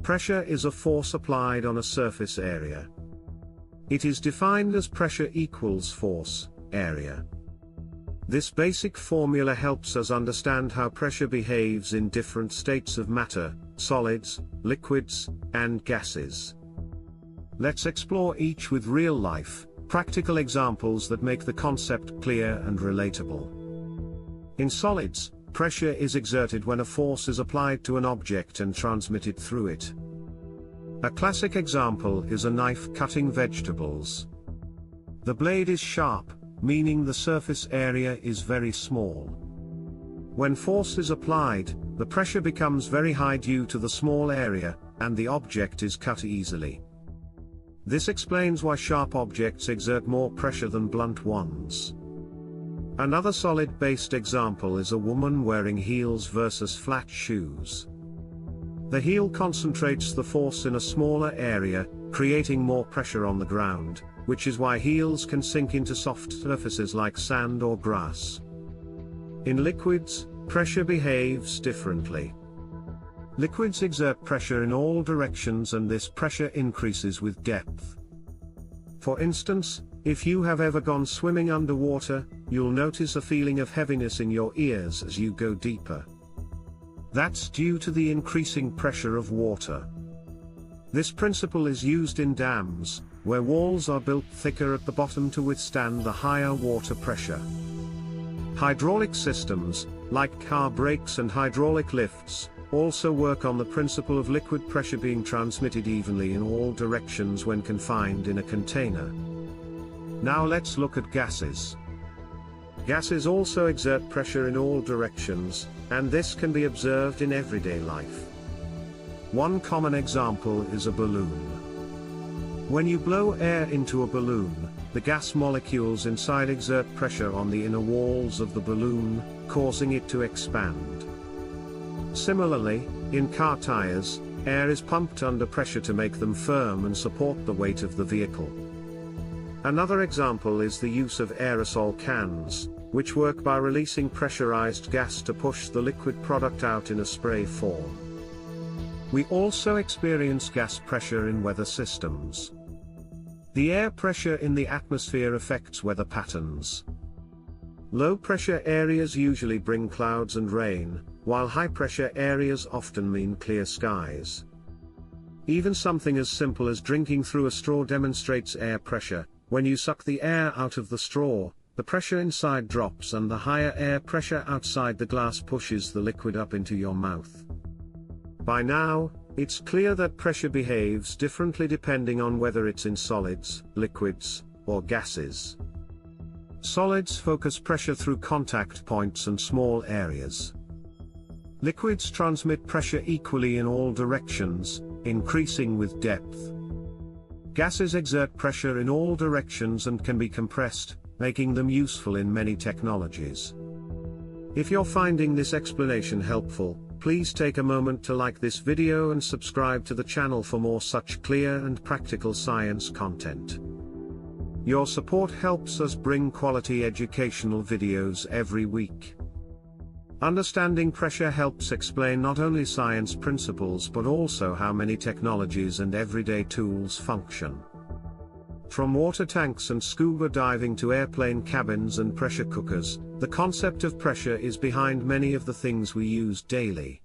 Pressure is a force applied on a surface area. It is defined as pressure equals force, area. This basic formula helps us understand how pressure behaves in different states of matter, solids, liquids, and gases. Let's explore each with real-life, practical examples that make the concept clear and relatable. In solids, pressure is exerted when a force is applied to an object and transmitted through it. A classic example is a knife cutting vegetables. The blade is sharp, meaning the surface area is very small. When force is applied, the pressure becomes very high due to the small area, and the object is cut easily. This explains why sharp objects exert more pressure than blunt ones. Another solid-based example is a woman wearing heels versus flat shoes. The heel concentrates the force in a smaller area, creating more pressure on the ground, which is why heels can sink into soft surfaces like sand or grass. In liquids, pressure behaves differently. Liquids exert pressure in all directions, and this pressure increases with depth. For instance, if you have ever gone swimming underwater, you'll notice a feeling of heaviness in your ears as you go deeper. That's due to the increasing pressure of water. This principle is used in dams, where walls are built thicker at the bottom to withstand the higher water pressure. Hydraulic systems, like car brakes and hydraulic lifts, also work on the principle of liquid pressure being transmitted evenly in all directions when confined in a container. Now let's look at gases. Gases also exert pressure in all directions, and this can be observed in everyday life. One common example is a balloon. When you blow air into a balloon, the gas molecules inside exert pressure on the inner walls of the balloon, causing it to expand. Similarly, in car tires, air is pumped under pressure to make them firm and support the weight of the vehicle. Another example is the use of aerosol cans, which work by releasing pressurized gas to push the liquid product out in a spray form. We also experience gas pressure in weather systems. The air pressure in the atmosphere affects weather patterns. Low pressure areas usually bring clouds and rain, while high pressure areas often mean clear skies. Even something as simple as drinking through a straw demonstrates air pressure. When you suck the air out of the straw, the pressure inside drops and the higher air pressure outside the glass pushes the liquid up into your mouth. By now, it's clear that pressure behaves differently depending on whether it's in solids, liquids, or gases. Solids focus pressure through contact points and small areas. Liquids transmit pressure equally in all directions, increasing with depth. Gases exert pressure in all directions and can be compressed, making them useful in many technologies. If you're finding this explanation helpful, please take a moment to like this video and subscribe to the channel for more such clear and practical science content. Your support helps us bring quality educational videos every week. Understanding pressure helps explain not only science principles but also how many technologies and everyday tools function. From water tanks and scuba diving to airplane cabins and pressure cookers, the concept of pressure is behind many of the things we use daily.